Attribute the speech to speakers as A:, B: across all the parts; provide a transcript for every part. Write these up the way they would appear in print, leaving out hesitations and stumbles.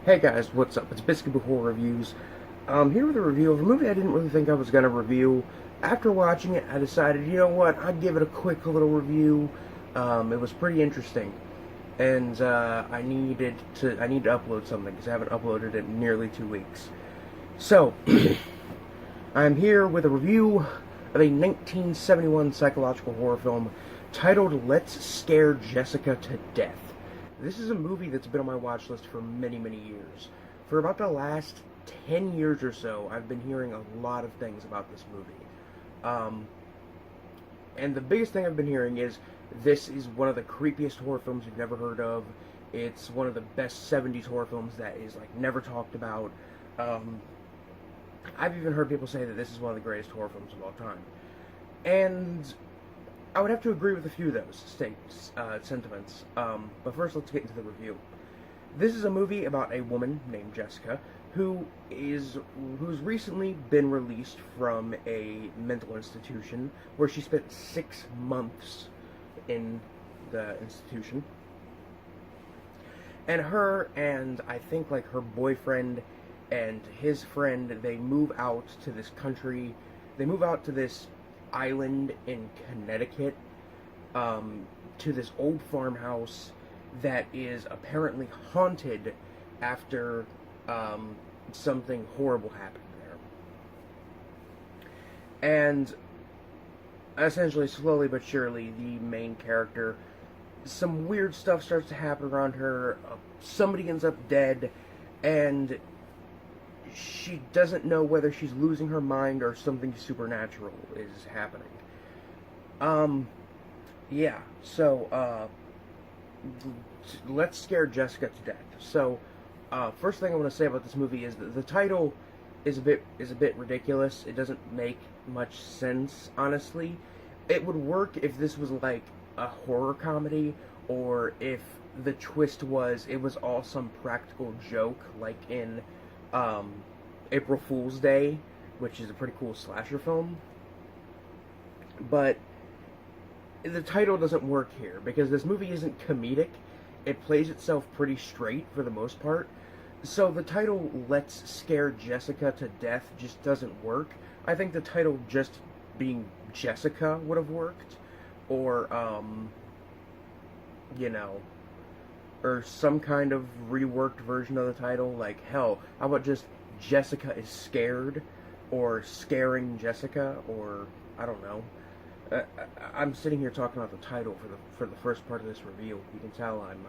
A: Hey guys, what's up? It's Biscuit Horror Reviews. I'm here with a review of a movie I didn't really think I was going to review. After watching it, I decided, you know what, I'd give it a quick little review. It was pretty interesting. And I need to upload something because I haven't uploaded it in nearly 2 weeks. So, I'm here with a review of a 1971 psychological horror film titled Let's Scare Jessica to Death. This is a movie that's been on my watch list for many, many years. For about the last 10 years or so, I've been hearing a lot of things about this movie. Um, and the biggest thing I've been hearing is this is one of the creepiest horror films you've never heard of. It's one of the best 70s horror films that is like never talked about. Um, I've even heard people say that this is one of the greatest horror films of all time. And I would have to agree with a few of those sentiments. But first, let's get into the review. This is a movie about a woman named Jessica who's recently been released from a mental institution where she spent 6 months in the institution. And her and I think like her boyfriend and his friend, they move out to this country. They move out to this island in Connecticut, to this old farmhouse that is apparently haunted after something horrible happened there. And essentially, slowly but surely, the main character, some weird stuff starts to happen around her. Somebody ends up dead, and she doesn't know whether she's losing her mind or something supernatural is happening. Um, yeah, so, let's scare Jessica to death. So, first thing I want to say about this movie is that the title is a bit ridiculous. It doesn't make much sense, honestly. It would work if this was like a horror comedy, or if the twist was it was all some practical joke, like in April Fool's Day, which is a pretty cool slasher film. But the title doesn't work here because this movie isn't comedic. It plays itself pretty straight for the most part. So the title Let's Scare Jessica to Death just doesn't work. I think the title just being Jessica would have worked. Or, you know, or some kind of reworked version of the title. Like, hell, how about just Jessica is Scared? Or Scaring Jessica? Or, I don't know. I'm sitting here talking about the title for the first part of this review. You can tell I'm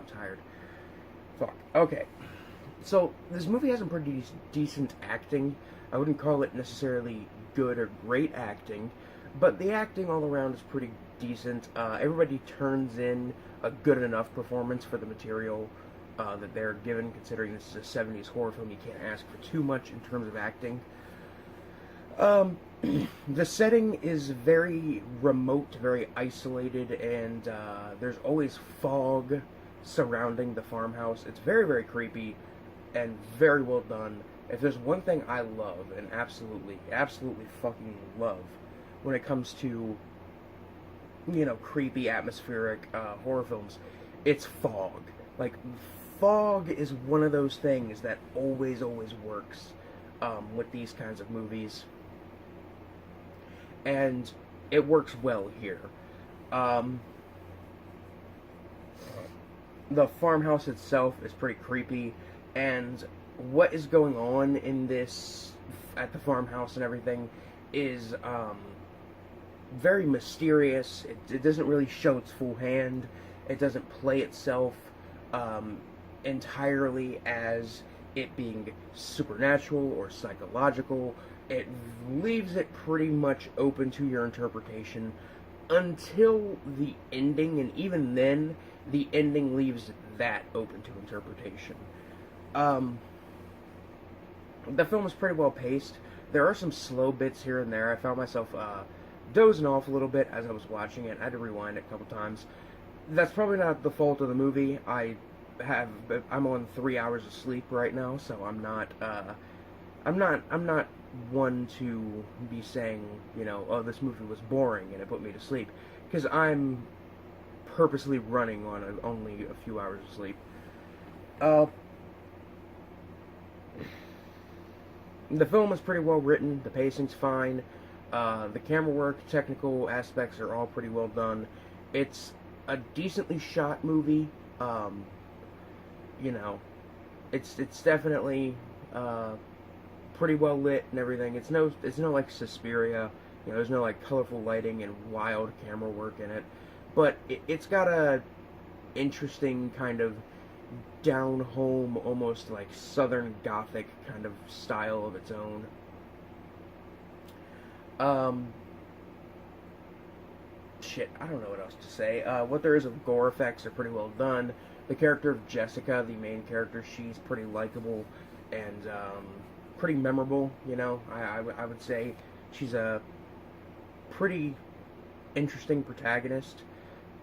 A: tired. Fuck. Okay. So this movie has some pretty decent acting. I wouldn't call it necessarily good or great acting, but the acting all around is pretty decent. Everybody turns in a good enough performance for the material that they're given. Considering this is a '70s horror film, you can't ask for too much in terms of acting. The setting is very remote, very isolated, and there's always fog surrounding the farmhouse. It's very, very creepy and very well done. If there's one thing I love, and absolutely, absolutely fucking love, when it comes to, you know, creepy, atmospheric horror films, it's fog. Like, fog is one of those things that always, always works with these kinds of movies. And it works well here. The farmhouse itself is pretty creepy, and what is going on in this at the farmhouse and everything is very mysterious. It doesn't really show its full hand. It doesn't play itself entirely as it being supernatural or psychological. It leaves it pretty much open to your interpretation until the ending, and even then, the ending leaves that open to interpretation. The film is pretty well paced. There are some slow bits here and there. I found myself dozing off a little bit as I was watching it. I had to rewind it a couple times. That's probably not the fault of the movie. I'm on 3 hours of sleep right now, so I'm not one to be saying, you know, oh, this movie was boring and it put me to sleep, because I'm purposely running on only a few hours of sleep. Uh, the film is pretty well written. The pacing's fine. The camera work, technical aspects are all pretty well done. It's a decently shot movie. You know, it's definitely pretty well lit and everything. It's no like Suspiria. You know, there's no like colorful lighting and wild camera work in it, but it's got a interesting kind of down home, almost like Southern Gothic kind of style of its own. Um, Shit, I don't know what else to say. What there is of gore effects are pretty well done. The character of Jessica, the main character, she's pretty likable and pretty memorable. You know, I would say she's a pretty interesting protagonist.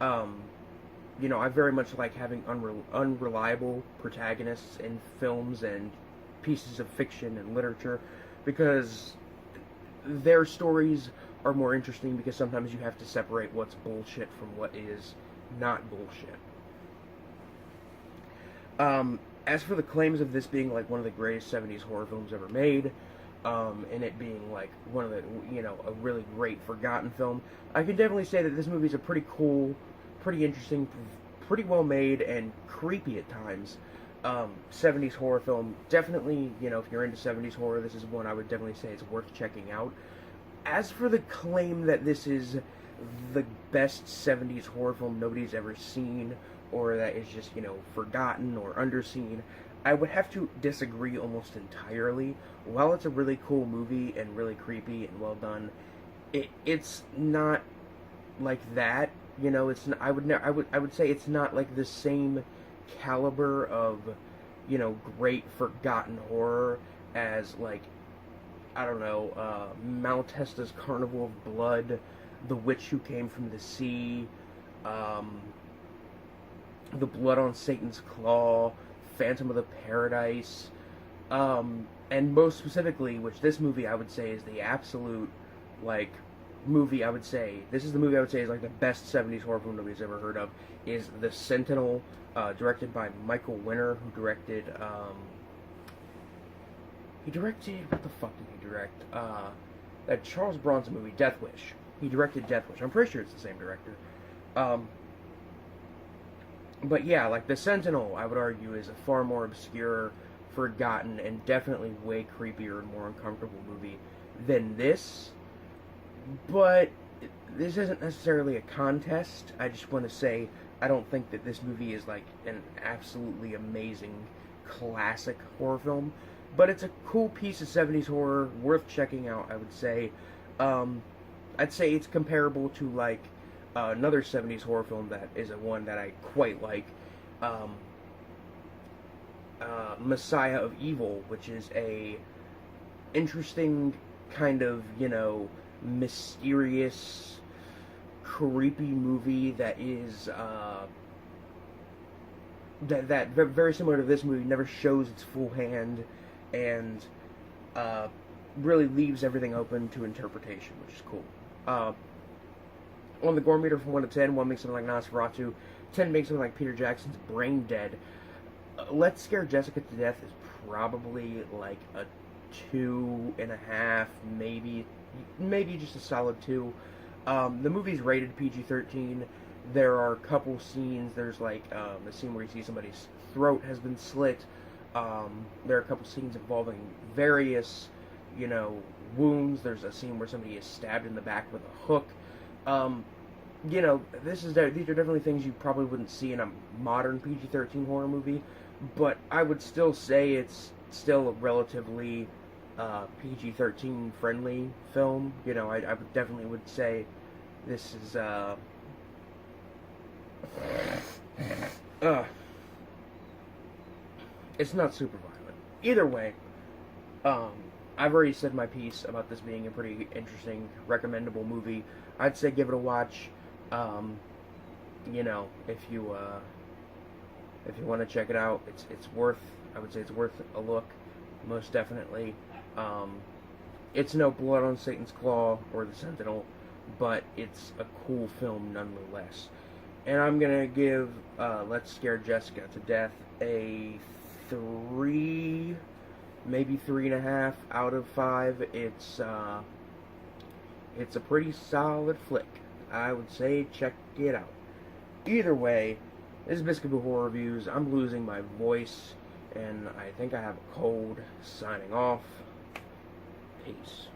A: Um, you know, I very much like having unreliable protagonists in films and pieces of fiction and literature because their stories are more interesting because sometimes you have to separate what's bullshit from what is not bullshit. As for the claims of this being like one of the greatest 70s horror films ever made, and it being like one of the, you know, a really great forgotten film, I can definitely say that this movie is a pretty cool, pretty interesting, pretty well made, and creepy at times 70s horror film. Definitely, you know, if you're into 70s horror, this is one I would definitely say it's worth checking out. As for the claim that this is the best 70s horror film nobody's ever seen, or that is just, you know, forgotten or underseen, I would have to disagree almost entirely. While it's a really cool movie and really creepy and well done, it's not like that. You know, it's I would say it's not like the same caliber of, you know, great forgotten horror as like, I don't know, Malatesta's Carnival of Blood, The Witch Who Came from the Sea, The Blood on Satan's Claw, Phantom of the Paradise, and most specifically, which this movie I would say is the absolute, like, movie I would say, this is the movie I would say is like the best 70s horror film nobody's ever heard of, is The Sentinel, directed by Michael Winner, who directed, what the fuck did he direct? That Charles Bronson movie, Death Wish. He directed Death Wish. I'm pretty sure it's the same director. But yeah, like The Sentinel, I would argue, is a far more obscure, forgotten, and definitely way creepier and more uncomfortable movie than this. But this isn't necessarily a contest. I just want to say I don't think that this movie is like an absolutely amazing classic horror film. But it's a cool piece of 70s horror, worth checking out, I would say. I'd say it's comparable to, like, another 70s horror film that is one that I quite like, Messiah of Evil, which is a interesting kind of, you know, mysterious, creepy movie that is, that very similar to this movie, never shows its full hand, and really leaves everything open to interpretation, which is cool. On the gore meter from 1 to 10, 1 makes something like Nosferatu, 10 makes something like Peter Jackson's Brain Dead. Let's Scare Jessica to Death is probably like a 2.5, maybe just a solid 2. The movie's rated PG-13. There are a couple scenes. There's like a scene where you see somebody's throat has been slit. There are a couple scenes involving various, you know, wounds. There's a scene where somebody is stabbed in the back with a hook. You know, these are definitely things you probably wouldn't see in a modern PG-13 horror movie, but I would still say it's still a relatively PG-13 friendly film. You know, I would definitely would say this is it's not super violent. Either way, I've already said my piece about this being a pretty interesting, recommendable movie. I'd say give it a watch. You know, if you want to check it out, it's worth. I would say it's worth a look, most definitely. It's no Blood on Satan's Claw or The Sentinel, but it's a cool film nonetheless. And I'm gonna give Let's Scare Jessica to Death a 3, maybe 3.5 out of 5. It's a pretty solid flick. I would say check it out. Either way, this is Biscuit Boo Horror Reviews. I'm losing my voice, and I think I have a cold. Signing off. Peace.